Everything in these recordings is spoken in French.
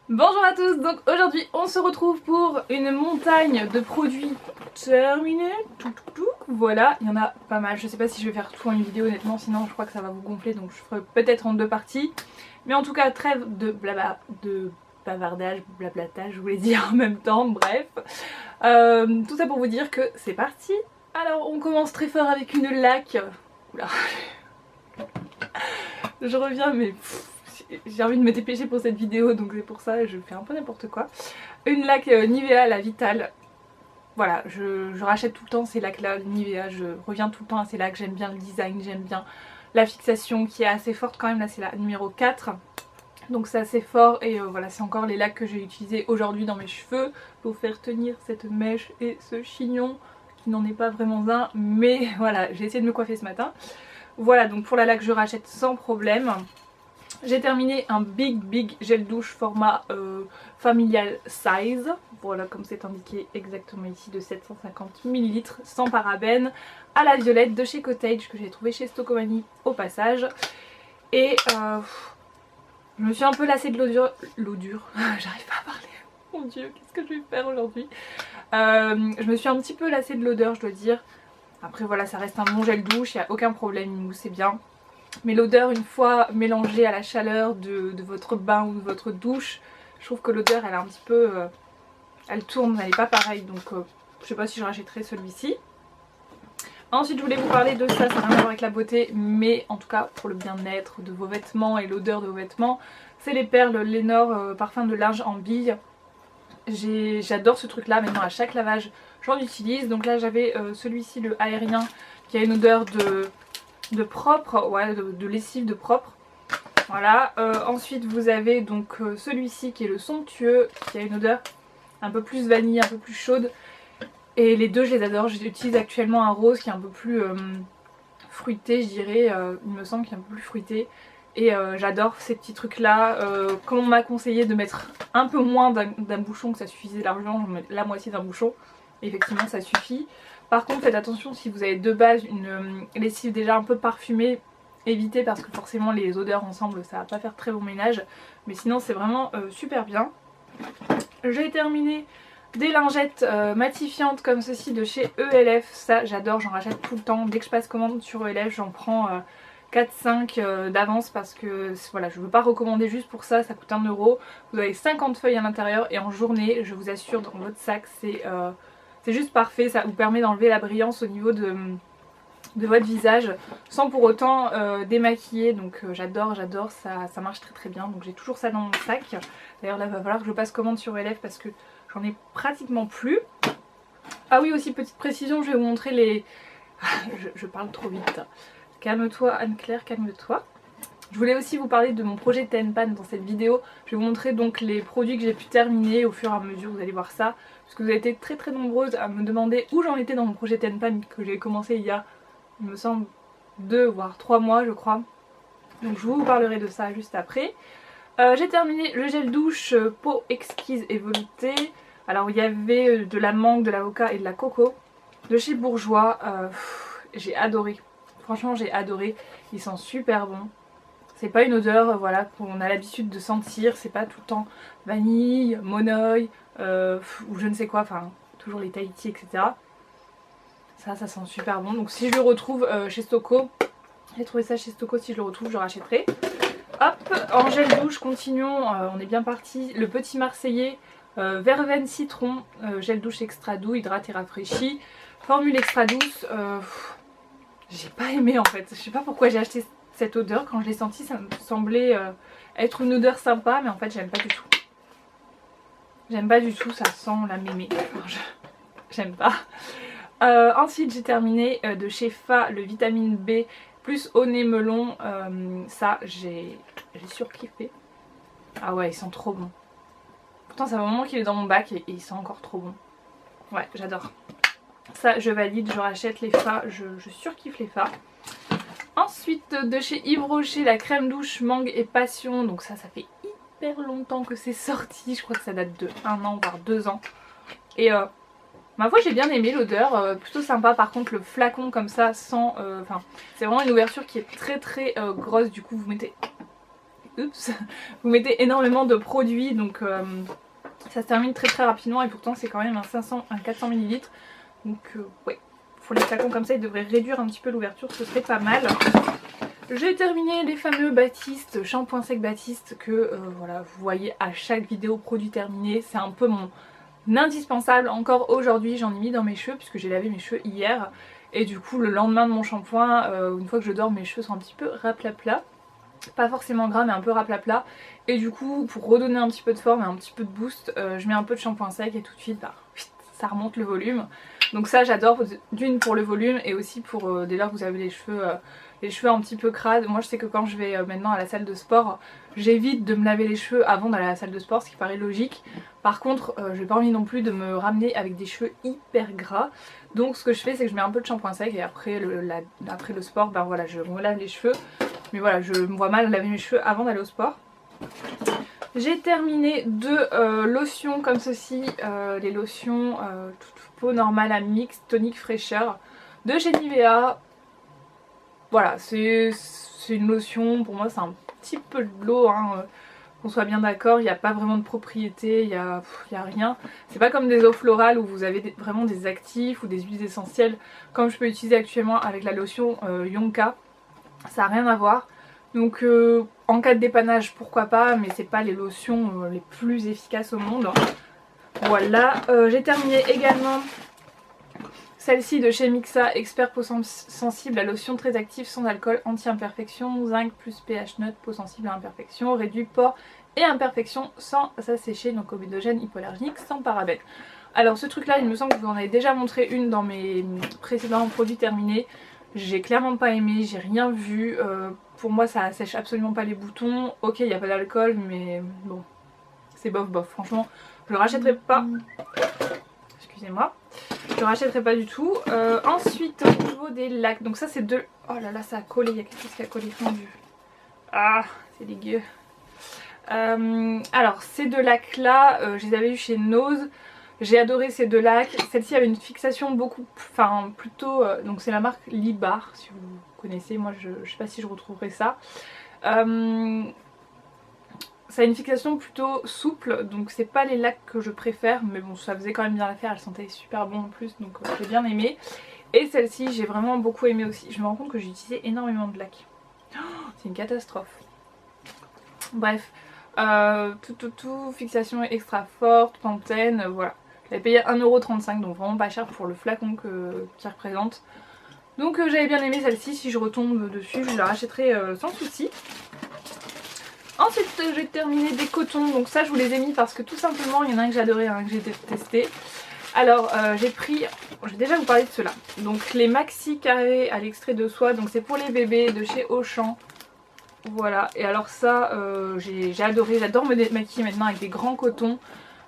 Bonjour à tous, donc aujourd'hui on se retrouve pour une montagne de produits terminés, voilà, il y en a pas mal, je sais pas si je vais faire tout en une vidéo honnêtement, sinon je crois que ça va vous gonfler, donc je ferai peut-être en deux parties, mais en tout cas trêve de bavardage, blablatage, je voulais dire en même temps, bref, tout ça pour vous dire que c'est parti. Alors on commence très fort avec une laque, oula, je reviens mais... j'ai envie de me dépêcher pour cette vidéo donc c'est pour ça je fais un peu n'importe quoi. Une laque Nivea, la Vital. Voilà, je rachète tout le temps ces lacs là, Nivea, je reviens tout le temps à ces lacs, j'aime bien le design, j'aime bien la fixation qui est assez forte quand même, là c'est la numéro 4. Donc c'est assez fort et voilà, c'est encore les lacs que j'ai utilisés aujourd'hui dans mes cheveux pour faire tenir cette mèche et ce chignon qui n'en est pas vraiment un, mais voilà, j'ai essayé de me coiffer ce matin. Voilà, donc pour la laque je rachète sans problème. J'ai terminé un big gel douche format familial size, voilà comme c'est indiqué exactement ici, de 750 ml sans parabènes, à la violette de chez Cottage que j'ai trouvé chez Stocomanie au passage. Et je me suis un peu lassée de l'odeur, j'arrive pas à parler, mon dieu qu'est-ce que je vais faire aujourd'hui. Je me suis un petit peu lassée de l'odeur je dois dire, après voilà ça reste un bon gel douche, il n'y a aucun problème, il mousse bien. Mais l'odeur une fois mélangée à la chaleur de votre bain ou de votre douche, je trouve que l'odeur elle est un petit peu... elle tourne, elle n'est pas pareille, donc je sais pas si je rachèterai celui-ci. Ensuite je voulais vous parler de ça, ça n'a rien à voir avec la beauté, mais en tout cas pour le bien-être de vos vêtements et l'odeur de vos vêtements. C'est les perles Lénore parfum de linge en bille. J'adore ce truc là, maintenant à chaque lavage j'en utilise. Donc là j'avais celui-ci, le aérien, qui a une odeur de propre, ouais, de lessive de propre. Voilà, ensuite vous avez donc celui-ci qui est le somptueux, qui a une odeur un peu plus vanille, un peu plus chaude. Et les deux je les adore, j'utilise actuellement un rose qui est un peu plus fruité je dirais, il me semble qu'il est un peu plus fruité. Et j'adore ces petits trucs là, comme on m'a conseillé de mettre un peu moins d'un bouchon, que ça suffisait largement, je mets la moitié d'un bouchon, et effectivement ça suffit. Par contre faites attention si vous avez de base une lessive déjà un peu parfumée, évitez parce que forcément les odeurs ensemble ça va pas faire très bon ménage. Mais sinon c'est vraiment super bien. J'ai terminé des lingettes matifiantes comme ceci de chez ELF, ça j'adore, j'en rachète tout le temps. Dès que je passe commande sur ELF j'en prends 4-5 d'avance parce que voilà, je veux pas recommander juste pour ça, ça coûte 1 €. Vous avez 50 feuilles à l'intérieur et en journée je vous assure dans votre sac c'est juste parfait, ça vous permet d'enlever la brillance au niveau de votre visage sans pour autant démaquiller. Donc j'adore, ça marche très bien. Donc j'ai toujours ça dans mon sac. D'ailleurs là il va falloir que je passe commande sur ELF parce que j'en ai pratiquement plus. Ah oui aussi petite précision, je vais vous montrer les... je parle trop vite. Calme-toi Anne-Claire, calme-toi. Je voulais aussi vous parler de mon projet Tenpan dans cette vidéo. Je vais vous montrer donc les produits que j'ai pu terminer au fur et à mesure, vous allez voir ça. Parce que vous avez été très nombreuses à me demander où j'en étais dans mon projet Tenpan que j'ai commencé il y a, il me semble, 2 voire 3 mois je crois. Donc je vous parlerai de ça juste après. J'ai terminé le gel douche peau exquise et veloutée. Alors il y avait de la mangue, de l'avocat et de la coco. De chez Bourjois, j'ai adoré. Franchement j'ai adoré, ils sont super bons. C'est pas une odeur voilà, qu'on a l'habitude de sentir, c'est pas tout le temps vanille, monoï ou je ne sais quoi, enfin toujours les Tahiti etc. Ça sent super bon, donc si je le retrouve chez Stoco, j'ai trouvé ça chez Stoco, si je le retrouve je rachèterai. Hop, en gel douche continuons, on est bien parti, le petit Marseillais verveine citron, gel douche extra doux, hydrate et rafraîchi, formule extra douce, j'ai pas aimé en fait, je sais pas pourquoi j'ai acheté cette odeur, quand je l'ai sentie ça me semblait être une odeur sympa mais en fait j'aime pas du tout. J'aime pas du tout, ça sent la mémé, enfin, j'aime pas. Ensuite j'ai terminé de chez Fa le vitamine B plus au nez melon, ça j'ai surkiffé. Ah ouais ils sont trop bons. Pourtant ça fait un moment qu'il est dans mon bac et ils sont encore trop bons. Ouais j'adore. Ça je valide, je rachète les Fa, je surkiffe les Fa. Ensuite de chez Yves Rocher la crème douche mangue et passion, donc ça fait hyper longtemps que c'est sorti, je crois que ça date de 1 an voire 2 ans. Et ma foi j'ai bien aimé l'odeur, plutôt sympa. Par contre le flacon comme ça sans... enfin c'est vraiment une ouverture qui est très grosse, du coup vous mettez oups, vous mettez énormément de produits, donc ça se termine très rapidement et pourtant c'est quand même un 400 ml. Donc ouais, pour les flacons comme ça, ils devraient réduire un petit peu l'ouverture, ce serait pas mal. J'ai terminé les fameux Baptiste, shampoing sec Baptiste que voilà, vous voyez à chaque vidéo produit terminé. C'est un peu mon indispensable. Encore aujourd'hui, j'en ai mis dans mes cheveux puisque j'ai lavé mes cheveux hier. Et du coup, le lendemain de mon shampoing, une fois que je dors, mes cheveux sont un petit peu raplapla. Pas forcément gras, mais un peu raplapla. Et du coup, pour redonner un petit peu de forme et un petit peu de boost, je mets un peu de shampoing sec et tout de suite, bah, ça remonte le volume. Donc ça, j'adore, d'une pour le volume et aussi pour dès lors que vous avez les cheveux un petit peu crades. Moi je sais que quand je vais maintenant à la salle de sport, j'évite de me laver les cheveux avant d'aller à la salle de sport, ce qui paraît logique. Par contre j'ai pas envie non plus de me ramener avec des cheveux hyper gras. Donc ce que je fais, c'est que je mets un peu de shampoing sec et après le sport, ben voilà, je me lave les cheveux. Mais voilà, je me vois mal laver mes cheveux avant d'aller au sport. J'ai terminé deux lotions comme ceci, les lotions toute peau normale à mix, tonique fraîcheur de chez Nivea. Voilà, c'est une lotion, pour moi c'est un petit peu de l'eau, hein, qu'on soit bien d'accord, il n'y a pas vraiment de propriété, il y a rien. C'est pas comme des eaux florales où vous avez vraiment des actifs ou des huiles essentielles comme je peux utiliser actuellement avec la lotion Yonka, ça n'a rien à voir. Donc en cas de dépannage pourquoi pas, mais c'est pas les lotions les plus efficaces au monde. Voilà, j'ai terminé également celle-ci de chez Mixa, Expert peau sensible, la lotion très active sans alcool, anti-imperfection, zinc plus pH neutre, peau sensible à imperfection, réduit pores et imperfections sans s'assécher, donc comedogène, hypoallergique, sans parabènes. Alors ce truc là, il me semble que je vous en avez déjà montré une dans mes précédents produits terminés. J'ai clairement pas aimé, j'ai rien vu. Pour moi ça assèche absolument pas les boutons. Ok, il n'y a pas d'alcool, mais bon, c'est bof bof. Franchement, je le rachèterai pas. Excusez-moi. Je le rachèterai pas du tout. Ensuite, au niveau des lacs, donc ça c'est deux. Oh là là, ça a collé, il y a quelque chose qui a collé, mon dieu. Ah, c'est dégueu. Alors, ces deux lacs là, je les avais eu chez Nose. J'ai adoré ces deux lacs. Celle-ci avait une fixation plutôt. Donc, c'est la marque Libar, si vous connaissez. Moi, je sais pas si je retrouverai ça. Ça a une fixation plutôt souple, donc c'est pas les lacs que je préfère, mais bon, ça faisait quand même bien l'affaire, elle sentait super bon en plus, donc j'ai bien aimé. Et celle-ci, j'ai vraiment beaucoup aimé aussi. Je me rends compte que j'ai utilisé énormément de lacs. Oh, c'est une catastrophe. Bref, fixation extra forte, Pantene, voilà. J'avais payé 1,35 €, donc vraiment pas cher pour le flacon qu'il représente. Donc j'avais bien aimé celle-ci, si je retombe dessus, je la rachèterai sans souci. Ensuite j'ai terminé des cotons, donc ça je vous les ai mis parce que tout simplement il y en a un que j'adorais, un que j'ai testé. Alors j'ai déjà vous parlé de ceux-là. Donc les maxi carrés à l'extrait de soie, donc c'est pour les bébés de chez Auchan. Voilà, et alors ça j'ai adoré, j'adore me démaquiller maintenant avec des grands cotons.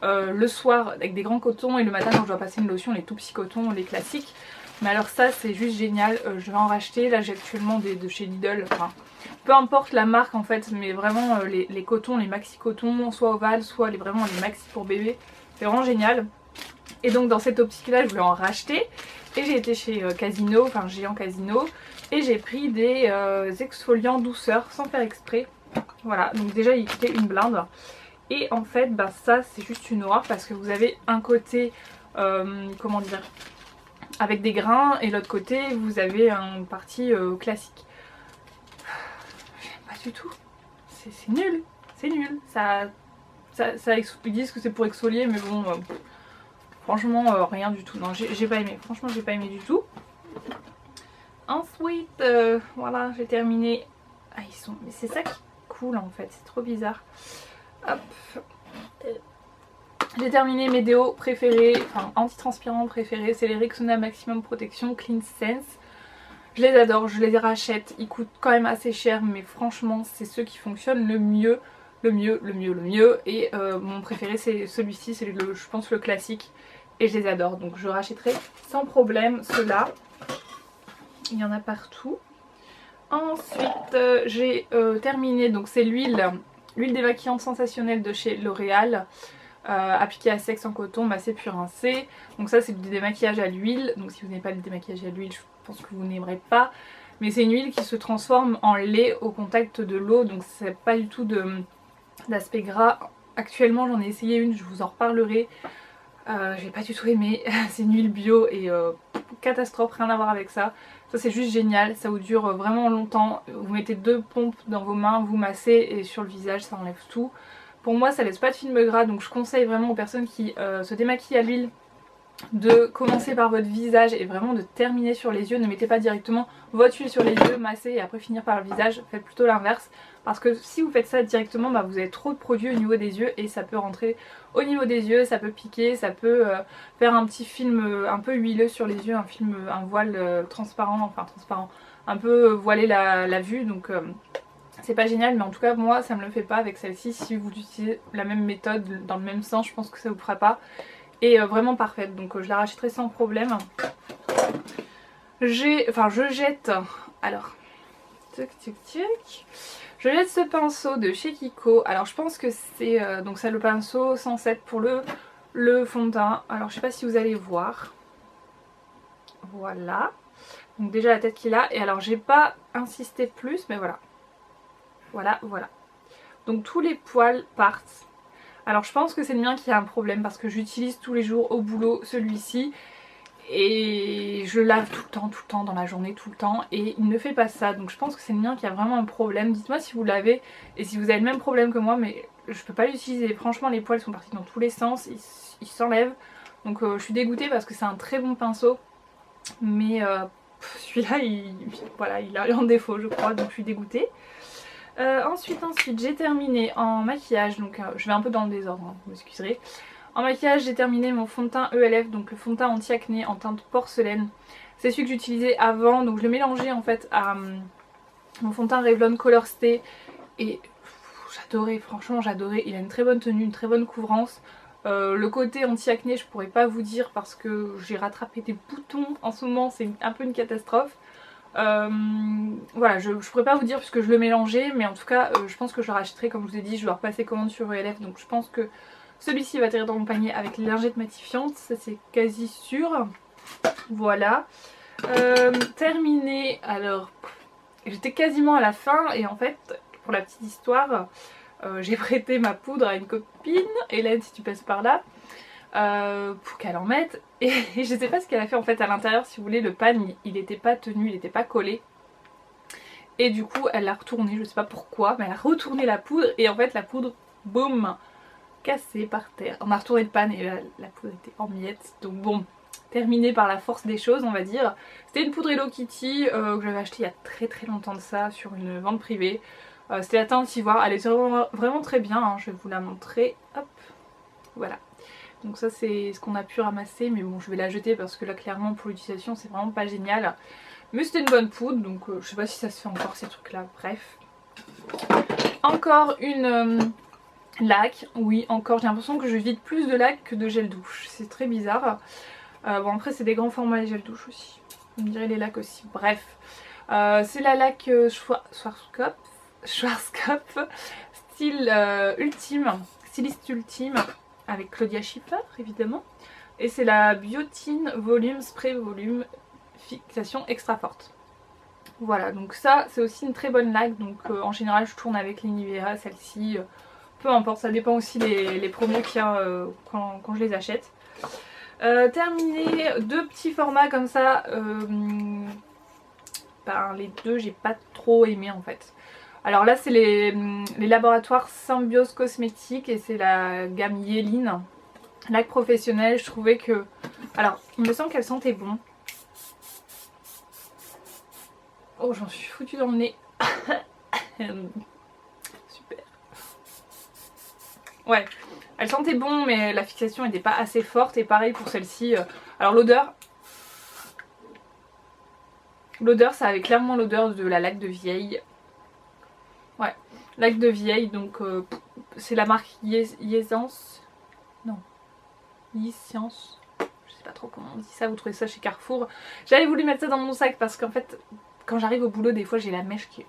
Le soir avec des grands cotons et le matin quand je dois passer une lotion, les tout petits cotons, les classiques. Mais alors ça c'est juste génial, je vais en racheter, là j'ai actuellement de chez Lidl, enfin peu importe la marque en fait, mais vraiment les cotons, les maxi cotons, soit ovales, soit vraiment les maxi pour bébé, c'est vraiment génial. Et donc dans cette optique là je voulais en racheter et j'ai été chez Casino, enfin Géant Casino, et j'ai pris des exfoliants douceur sans faire exprès. Voilà, donc déjà il coûtait une blinde. Et en fait bah ça c'est juste une horreur parce que vous avez un côté, comment dire, avec des grains et l'autre côté vous avez une partie classique. J'aime pas du tout, c'est nul, c'est nul. Ils disent que c'est pour exfolier mais bon, franchement rien du tout, non j'ai pas aimé, franchement j'ai pas aimé du tout. Ensuite voilà, j'ai terminé. Ah ils sont, mais c'est ça qui est cool en fait, c'est trop bizarre. Hop. J'ai terminé mes déos préférés, enfin anti-transpirants préférés, c'est les Rexona Maximum Protection Clean Sense. Je les adore, je les rachète, ils coûtent quand même assez cher mais franchement c'est ceux qui fonctionnent le mieux. Et mon préféré c'est celui-ci, c'est je pense le classique et je les adore, donc je rachèterai sans problème ceux-là. Il y en a partout. Ensuite j'ai terminé, donc c'est l'huile démaquillante sensationnelle de chez L'Oréal. Appliqué à sec sans coton, massé puis rincé. Donc ça c'est du démaquillage à l'huile, donc si vous n'avez pas le démaquillage à l'huile je pense que vous n'aimerez pas. mais c'est une huile qui se transforme en lait au contact de l'eau, donc c'est pas du tout d'aspect gras. Actuellement j'en ai essayé une, je vous en reparlerai. J'ai pas du tout aimé, c'est une huile bio et catastrophe, rien à voir avec ça. Ça c'est juste génial, ça vous dure vraiment longtemps. Vous mettez 2 pompes dans vos mains, vous massez et sur le visage ça enlève tout. Pour moi ça laisse pas de film gras, donc je conseille vraiment aux personnes qui se démaquillent à l'huile de commencer par votre visage et vraiment de terminer sur les yeux. Ne mettez pas directement votre huile sur les yeux, massez et après finir par le visage. Faites plutôt l'inverse, parce que si vous faites ça directement, bah, vous avez trop de produits au niveau des yeux et ça peut rentrer au niveau des yeux, ça peut piquer, ça peut faire un petit film un peu huileux sur les yeux, un voile transparent, enfin transparent, un peu voiler la vue, donc c'est pas génial, mais en tout cas moi ça me le fait pas avec celle-ci. Si vous utilisez la même méthode dans le même sens, je pense que ça vous fera pas. Et vraiment parfaite, donc je la rachèterai sans problème. Je jette, alors, tic tic tic, je jette ce pinceau de chez Kiko. Alors je pense que c'est donc c'est le pinceau 107 pour le fond de teint. Alors je sais pas si vous allez voir, voilà, donc déjà la tête qu'il a. Et alors j'ai pas insisté plus, mais voilà, voilà, donc tous les poils partent. Alors je pense que c'est le mien qui a un problème parce que j'utilise tous les jours au boulot celui-ci et je lave tout le temps dans la journée, tout le temps, et il ne fait pas ça. Donc je pense que c'est le mien qui a vraiment un problème. Dites-moi si vous l'avez et si vous avez le même problème que moi, mais je peux pas l'utiliser. Franchement les poils sont partis dans tous les sens, ils s'enlèvent. Donc je suis dégoûtée parce que c'est un très bon pinceau, mais celui-là voilà, il a un défaut je crois, donc je suis dégoûtée. Ensuite j'ai terminé en maquillage, donc je vais un peu dans le désordre, hein, vous m'excuserez. En maquillage j'ai terminé mon fond de teint ELF, donc le fond de teint anti-acné en teinte porcelaine. C'est celui que j'utilisais avant, donc je le mélangeais en fait à mon fond de teint Revlon Color Stay et j'adorais, franchement j'adorais. Il a une très bonne tenue, une très bonne couvrance. Le côté anti-acné je pourrais pas vous dire parce que j'ai rattrapé des boutons en ce moment, c'est un peu une catastrophe. Voilà, je pourrais pas vous dire puisque je le mélangeais, mais en tout cas je pense que je le rachèterai. Comme je vous ai dit, je dois repasser commande sur ELF, donc je pense que celui-ci va atterrir dans mon panier avec les lingettes matifiantes, ça c'est quasi sûr. Voilà, terminé. Alors j'étais quasiment à la fin et en fait pour la petite histoire j'ai prêté ma poudre à une copine, Hélène si tu passes par là, pour qu'elle en mette, et je sais pas ce qu'elle a fait en fait à l'intérieur. Si vous voulez, le pan il était pas tenu, il était pas collé, et du coup elle l'a retourné, je sais pas pourquoi, mais elle a retourné la poudre et en fait la poudre, boum, cassée par terre. On a retourné le pan et la poudre était en miettes, donc bon, terminé par la force des choses on va dire. C'était une poudre Hello Kitty que j'avais acheté il y a très longtemps de ça sur une vente privée. C'était la teinte Ivoire, elle est vraiment très bien, hein. Je vais vous la montrer, hop, voilà. Donc ça c'est ce qu'on a pu ramasser, mais bon je vais la jeter parce que là clairement pour l'utilisation c'est vraiment pas génial. Mais c'était une bonne poudre, donc je sais pas si ça se fait encore ces trucs là, bref. Encore une laque, oui encore, j'ai l'impression que je vide plus de laque que de gel douche, c'est très bizarre. Bon après c'est des grands formats les gels douche aussi, on dirait les laques aussi, bref. C'est la laque Schwarzkopf style ultime, styliste ultime, avec Claudia Schiffer évidemment, et c'est la Biotine Volume Spray Volume Fixation Extra Forte. Voilà, donc ça c'est aussi une très bonne laque, donc en général je tourne avec les Nivea, celle-ci, peu importe, ça dépend aussi les promos qu'il y a quand je les achète. Terminé, 2 petits formats comme ça, ben, les deux j'ai pas trop aimé en fait. Alors là c'est les laboratoires Symbiose Cosmétiques et c'est la gamme Yéline, laque professionnelle. Je trouvais que, alors il me semble qu'elle sentait bon. Oh j'en suis foutue dans le nez. Super. Ouais, elle sentait bon mais la fixation n'était pas assez forte, et pareil pour celle-ci. Alors l'odeur ça avait clairement l'odeur de la laque de vieille. Ouais, laque de vieille, donc c'est la marque Yesence. Non, Yescience. Je sais pas trop comment on dit ça, vous trouvez ça chez Carrefour. J'avais voulu mettre ça dans mon sac parce qu'en fait, quand j'arrive au boulot, des fois j'ai la mèche qui est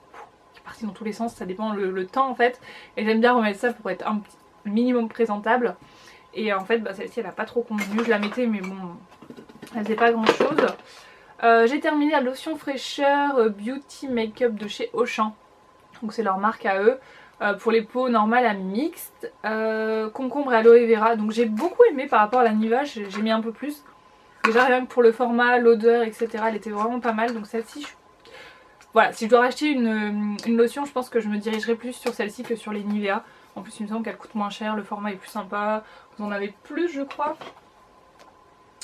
partie dans tous les sens, ça dépend le temps en fait. Et j'aime bien remettre ça pour être un petit minimum présentable. Et en fait, bah, celle-ci elle a pas trop convenu, je la mettais mais bon, elle faisait pas grand chose. J'ai terminé la lotion fraîcheur Beauty Makeup de chez Auchan. Donc c'est leur marque à eux. Pour les peaux normales à mixtes. Concombre et aloe vera. Donc j'ai beaucoup aimé par rapport à la Nivea, j'ai mis un peu plus. Déjà rien que pour le format, l'odeur, etc. Elle était vraiment pas mal. Donc celle-ci, voilà, si je dois racheter une lotion, je pense que je me dirigerai plus sur celle-ci que sur les Nivea. En plus il me semble qu'elle coûte moins cher, le format est plus sympa. Vous en avez plus je crois.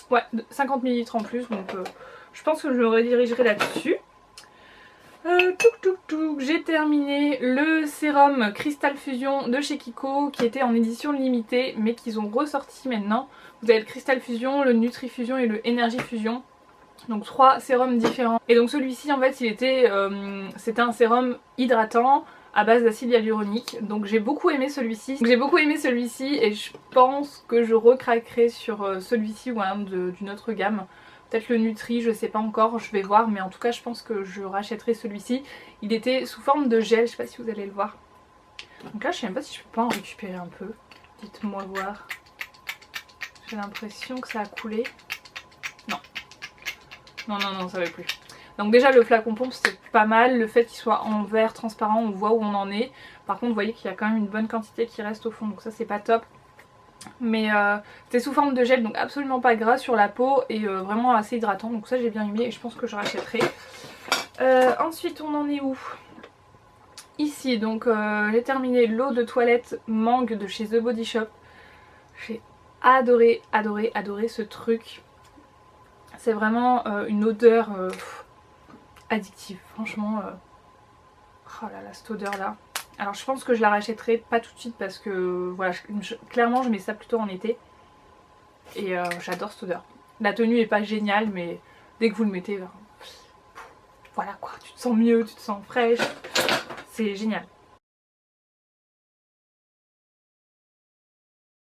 Ouais, 50 ml en plus, donc je pense que je me redirigerai là-dessus. J'ai terminé le sérum Crystal Fusion de chez Kiko qui était en édition limitée mais qu'ils ont ressorti maintenant. Vous avez le Crystal Fusion, le Nutri Fusion et le Energy Fusion. Donc 3 sérums différents. Et donc celui-ci en fait c'était un sérum hydratant à base d'acide hyaluronique. Donc j'ai beaucoup aimé celui-ci. Et je pense que je recraquerai sur celui-ci ou un d'une autre gamme. Peut-être le Nutri, je sais pas encore, je vais voir, mais en tout cas je pense que je rachèterai celui-ci. Il était sous forme de gel, je sais pas si vous allez le voir. Donc là je sais même pas si je peux pas en récupérer un peu. Dites-moi voir. J'ai l'impression que ça a coulé. Non. Non, ça va plus. Donc déjà le flacon pompe c'est pas mal, le fait qu'il soit en verre transparent, on voit où on en est. Par contre vous voyez qu'il y a quand même une bonne quantité qui reste au fond, donc ça c'est pas top. Mais c'est sous forme de gel, donc absolument pas gras sur la peau et vraiment assez hydratant, donc ça j'ai bien aimé et je pense que je rachèterai. Ensuite on en est où? Ici donc j'ai terminé l'eau de toilette mangue de chez The Body Shop. J'ai adoré ce truc. C'est vraiment une odeur addictive, franchement. Oh là là, cette odeur là. Alors je pense que je la rachèterai pas tout de suite parce que voilà, clairement je mets ça plutôt en été. Et j'adore cette odeur. La tenue est pas géniale mais dès que vous le mettez, voilà quoi, tu te sens mieux, tu te sens fraîche. C'est génial.